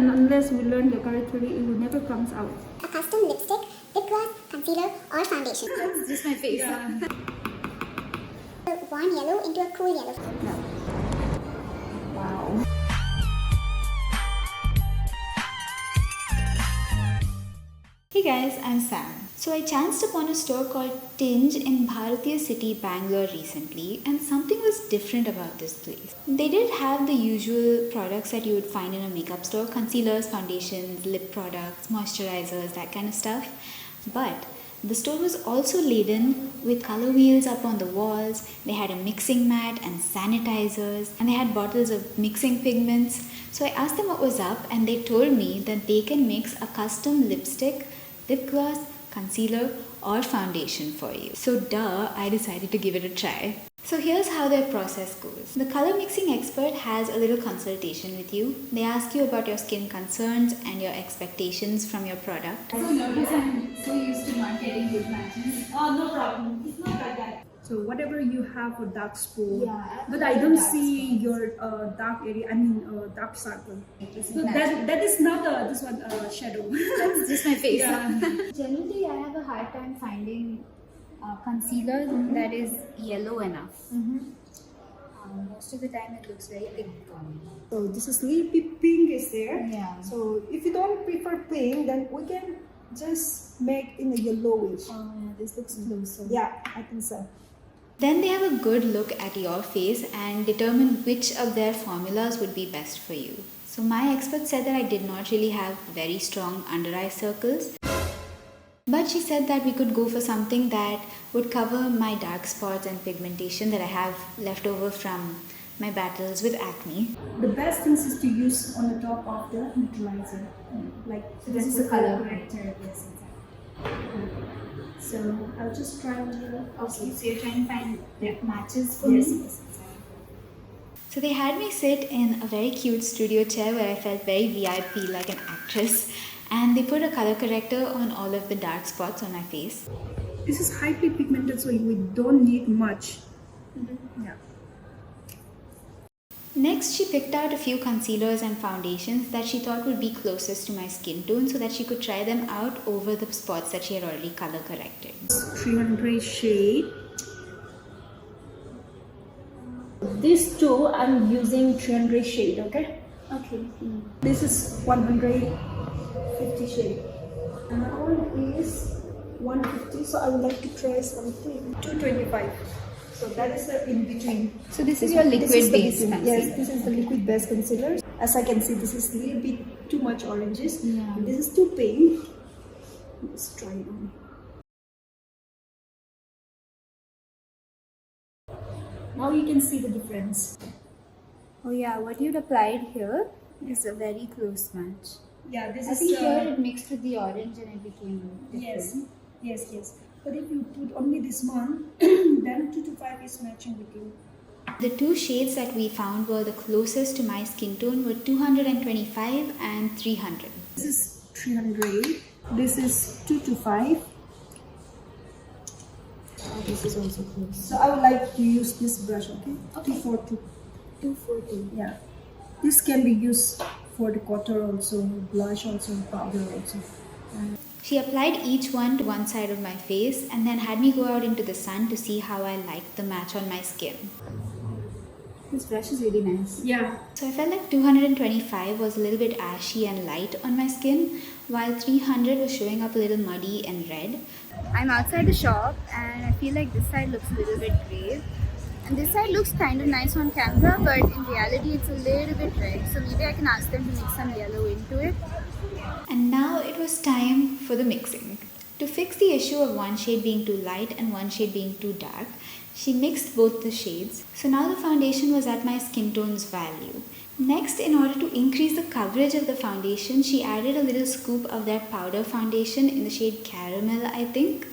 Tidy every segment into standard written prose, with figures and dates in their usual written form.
and unless we learn the color theory, it will never comes out. A custom lipstick, lip gloss, concealer or foundation. That's just my face. Yeah. Warm yellow into a cool yellow. No. Wow. Hey guys, I'm Sam. So I chanced upon a store called Tinge in Bharatiya City, Bangalore recently, and something was different about this place. They did have the usual products that you would find in a makeup store: concealers, foundations, lip products, moisturizers, that kind of stuff. But the store was also laden with color wheels up on the walls. They had a mixing mat and sanitizers, and they had bottles of mixing pigments. So I asked them what was up, and they told me that they can mix a custom lipstick, lip gloss, concealer or foundation for you. So I decided to give it a try. So here's how their process goes. The color mixing expert has a little consultation with you. They ask you about your skin concerns and your expectations from your product. So notice I'm so used to not getting good matches. Oh, no problem. It's not like that. So whatever you have for dark spot, Yeah, but I don't see your dark area. I mean dark circle. So that is not this one shadow. That's just my face. Yeah. Generally, I have a hard time finding concealer that is yellow enough. Most of the time it looks very pink on me. So this is little bit pink is there. Yeah. So if you don't prefer pink, then we can just make in a yellowish. Oh yeah, this looks closer. Yeah, I think so. Then they have a good look at your face and determine which of their formulas would be best for you. So my expert said that I did not really have very strong under eye circles, but she said that we could go for something that would cover my dark spots and pigmentation that I have left over from my battles with acne. The best thing is to use on the top of the neutralizer. Like So this that's is the a color color corrector. Yes, exactly. So I'll just try a little. Okay, so you're trying to find that matches for Yes, me? yes, exactly. So they had me sit in a very cute studio chair where I felt very VIP like an actress, and they put a color corrector on all of the dark spots on my face. This is highly pigmented, so we don't need much. Yeah. Next, she picked out a few concealers and foundations that she thought would be closest to my skin tone so that she could try them out over the spots that she had already color corrected. 300 shade. These two I'm using 300 shade, okay? Okay. This is 150 shade. Another one is 150, so I would like to try something. 225. So that is the in between. So this is your liquid base concealer. concealer. Yes, this is the liquid base concealer. As I can see, this is a little bit too much oranges. Yeah. And this is too pink. Let's try it on. Now you can see the difference. Oh yeah, what you'd applied here is a very close match. Yeah, this I is think here it mixed with the orange and it became different. yes. But if you put only this one, then 225 is matching with you. The two shades that we found were the closest to my skin tone were 225 and 300. This is 300. This is 225. Oh, this is also close. So I would like to use this brush, okay? 242. 240. Yeah. This can be used for the contour also, blush also, powder also. She applied each one to one side of my face and then had me go out into the sun to see how I liked the match on my skin. This brush is really nice. Yeah. So I felt like 225 was a little bit ashy and light on my skin, while 300 was showing up a little muddy and red. I'm outside the shop and I feel like this side looks a little bit grey. And this side looks kind of nice on camera, but in reality it's a little bit red. So maybe I can ask them to mix some yellow into it. And now it was time for the mixing. To fix the issue of one shade being too light and one shade being too dark, she mixed both the shades. So now the foundation was at my skin tone's value. Next, in order to increase the coverage of the foundation, she added a little scoop of that powder foundation in the shade Caramel, I think.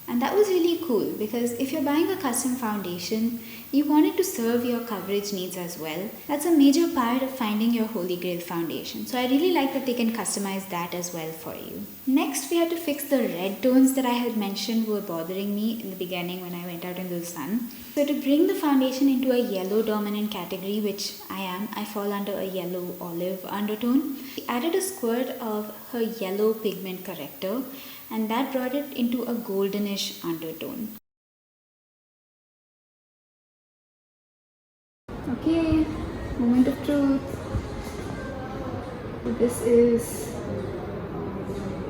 And that was really cool because if you're buying a custom foundation, You want it to serve your coverage needs as well. That's a major part of finding your holy grail foundation. So I really like that they can customize that as well for you. Next, we had to fix the red tones that I had mentioned were bothering me in the beginning when I went out into the sun. So to bring the foundation into a yellow dominant category, which I am, I fall under a yellow olive undertone. We added a squirt of her yellow pigment corrector, and that brought it into a goldenish undertone. Okay, moment of truth. This is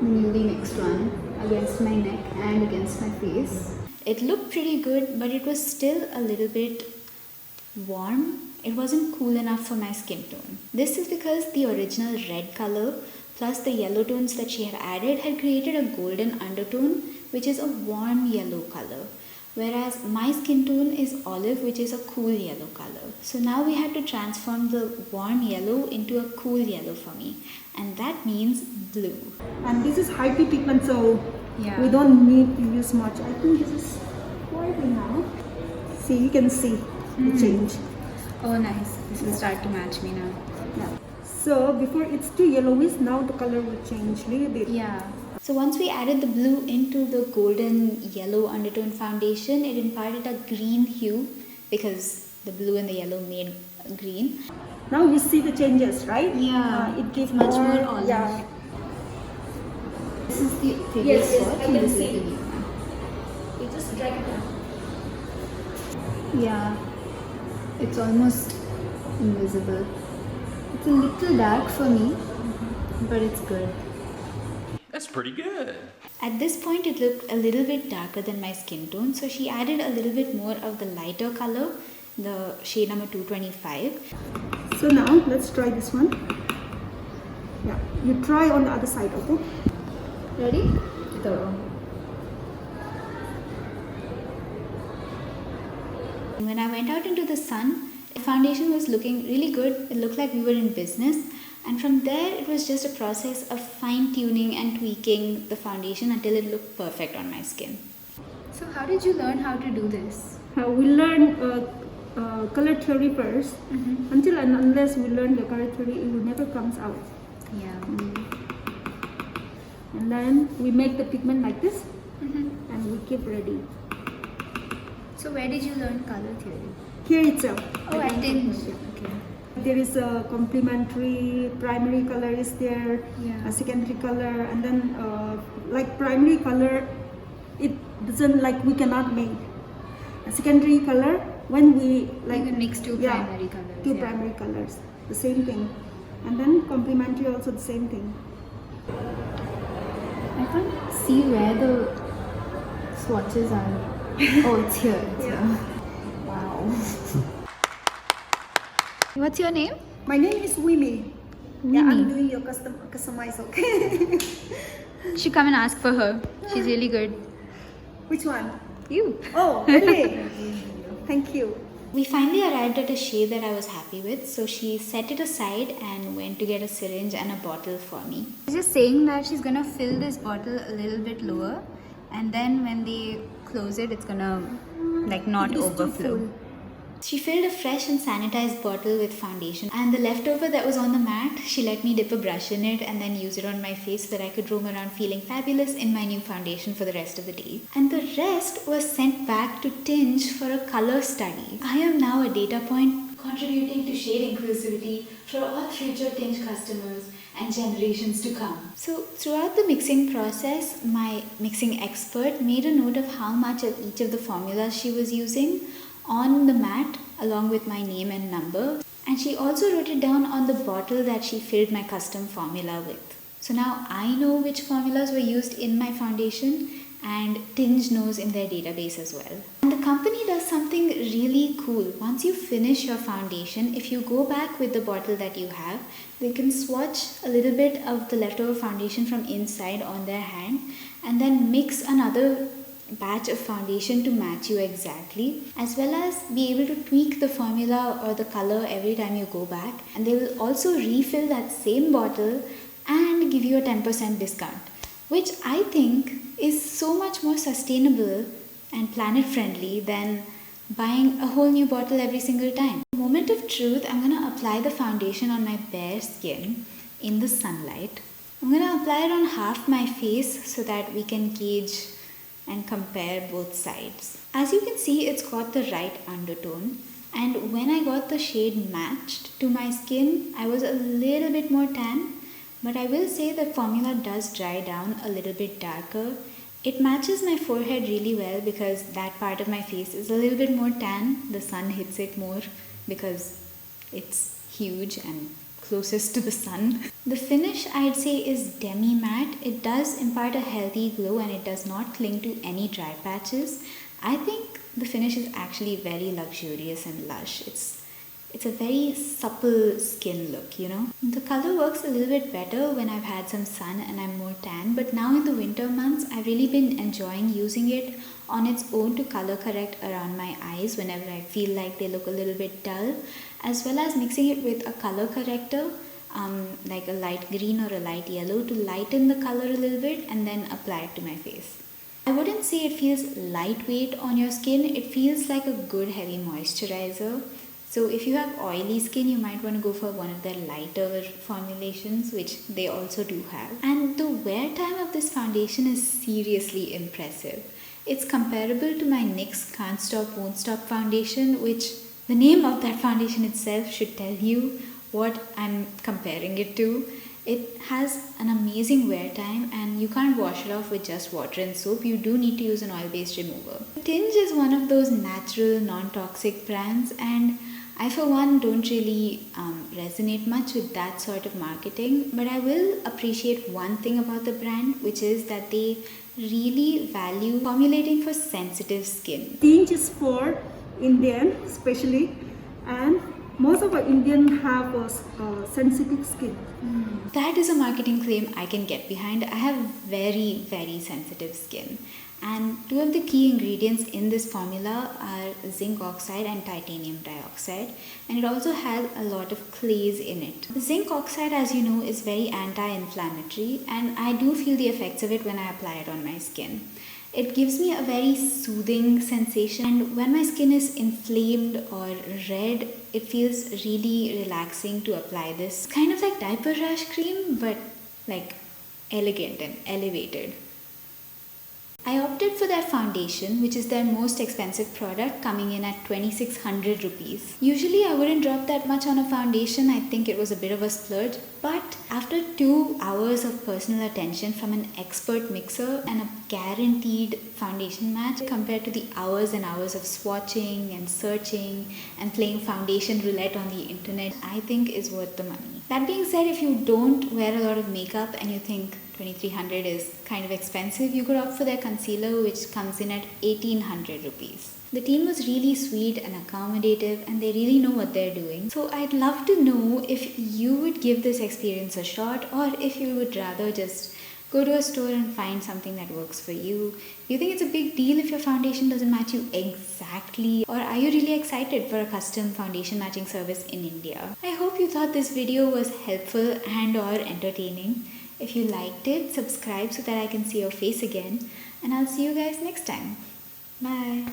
the newly mixed one against my neck and against my face. It looked pretty good, but it was still a little bit warm. It wasn't cool enough for my skin tone. This is because the original red color plus the yellow tones that she had added had created a golden undertone, which is a warm yellow color. Whereas my skin tone is olive, which is a cool yellow color. So now we had to transform the warm yellow into a cool yellow for me. And that means blue. And this is heavy pigment, so Yeah. we don't need to use much. I think this is quite now. See, you can see the change. Oh nice. This will start to match me now. Yeah. So before it's too yellowish, now the color will change a little bit. Yeah. So once we added the blue into the golden yellow undertone foundation, it imparted a green hue because the blue and the yellow made green. Now you see the changes, right? Yeah. It gives Much more olive. Yeah. This is the previous Yes, swatch I and can this is see. the new one. You just drag it down. Yeah. It's almost invisible. It's a little dark for me, but it's good. That's pretty good. At this point it looked a little bit darker than my skin tone, so she added a little bit more of the lighter color, the shade number 225. So now let's try this one. Yeah, you try on the other side, okay? Ready? Go. When I went out into the sun, the foundation was looking really good. It looked like we were in business. And from there, it was just a process of fine-tuning and tweaking the foundation until it looked perfect on my skin. So how did you learn how to do this? We learn color theory 1st. Until and unless we learn the color theory, it will never comes out. Yeah. And then we make the pigment like this, and we keep ready. So where did you learn color theory? Here itself. Oh, at Tinge. Okay. There is a complementary primary color is there, Yeah. a secondary color, and then like primary color, it doesn't like we cannot make a secondary color when we like You can mix two primary colors, Two yeah. primary colors, the same thing, and then complementary also the same thing. I can't see where the swatches are. Oh, it's here. It's here. Wow. What's your name? My name is Wimi. Yeah, I'm doing your customize. Okay. Should come and ask for her. She's really good. Which one? You. Oh, really? Thank you. We finally arrived at a shade that I was happy with, so she set it aside and went to get a syringe and a bottle for me. She's just saying that she's gonna fill this bottle a little bit lower, and then when they close it, it's gonna like not It is too overflow. full. She filled a fresh and sanitized bottle with foundation, and the leftover that was on the mat, she let me dip a brush in it and then use it on my face so that I could roam around feeling fabulous in my new foundation for the rest of the day. And the rest was sent back to Tinge for a color study. I am now a data point contributing to shade inclusivity for all future Tinge customers and generations to come. So throughout the mixing process, my mixing expert made a note of how much of each of the formulas she was using on the mat along with my name and number, and she also wrote it down on the bottle that she filled my custom formula with. So now I know which formulas were used in my foundation, and Tinge knows in their database as well. And the company does something really cool. Once you finish your foundation, if you go back with the bottle that you have, they can swatch a little bit of the leftover foundation from inside on their hand and then mix another batch of foundation to match you exactly, as well as be able to tweak the formula or the color every time you go back, and they will also refill that same bottle and give you a 10% discount, which I think is so much more sustainable and planet friendly than buying a whole new bottle every single time. Moment of truth, I'm gonna apply the foundation on my bare skin in the sunlight. I'm gonna apply it on half my face so that we can gauge and compare both sides. As you can see, it's got the right undertone, and when I got the shade matched to my skin, I was a little bit more tan, but I will say the formula does dry down a little bit darker. It matches my forehead really well because that part of my face is a little bit more tan. The sun hits it more because it's huge and closest to the sun. The finish, I'd say, is demi matte. It does impart a healthy glow and it does not cling to any dry patches. I think the finish is actually very luxurious and lush. It's a very supple skin look, you know. The color works a little bit better when I've had some sun and I'm more tan, but now in the winter months, I've really been enjoying using it on its own to color correct around my eyes whenever I feel like they look a little bit dull, as well as mixing it with a color corrector, like a light green or a light yellow to lighten the color a little bit and then apply it to my face. I wouldn't say it feels lightweight on your skin, it feels like a good heavy moisturizer. So if you have oily skin, you might want to go for one of their lighter formulations, which they also do have. And the wear time of this foundation is seriously impressive. It's comparable to my NYX Can't Stop Won't Stop foundation, which the name of that foundation itself should tell you what I'm comparing it to. It has an amazing wear time and you can't wash it off with just water and soap. You do need to use an oil-based remover. Tinge is one of those natural, non-toxic brands, and I for one don't really resonate much with that sort of marketing, but I will appreciate one thing about the brand, which is that they really value formulating for sensitive skin. Tinge is for Indian especially, and most of our Indian have a sensitive skin. That is a marketing claim I can get behind. I have very, very sensitive skin. And two of the key ingredients in this formula are zinc oxide and titanium dioxide. And it also has a lot of clays in it. The zinc oxide, as you know, is very anti-inflammatory, and I do feel the effects of it when I apply it on my skin. It gives me a very soothing sensation, and when my skin is inflamed or red, it feels really relaxing to apply this. Kind of like diaper rash cream, but like elegant and elevated. I opted for their foundation, which is their most expensive product, coming in at 2600 rupees. Usually I wouldn't drop that much on a foundation. I think it was a bit of a splurge, but after 2 hours of personal attention from an expert mixer and a guaranteed foundation match compared to the hours and hours of swatching and searching and playing foundation roulette on the internet, I think is worth the money. That being said, if you don't wear a lot of makeup and you think 2300 is kind of expensive, you could opt for their concealer, which comes in at 1800 rupees. The team was really sweet and accommodative, and they really know what they're doing. So I'd love to know if you would give this experience a shot, or if you would rather just go to a store and find something that works for you. Do you think it's a big deal if your foundation doesn't match you exactly? Or are you really excited for a custom foundation matching service in India? I hope you thought this video was helpful and or entertaining. If you liked it, subscribe so that I can see your face again, and I'll see you guys next time. Bye.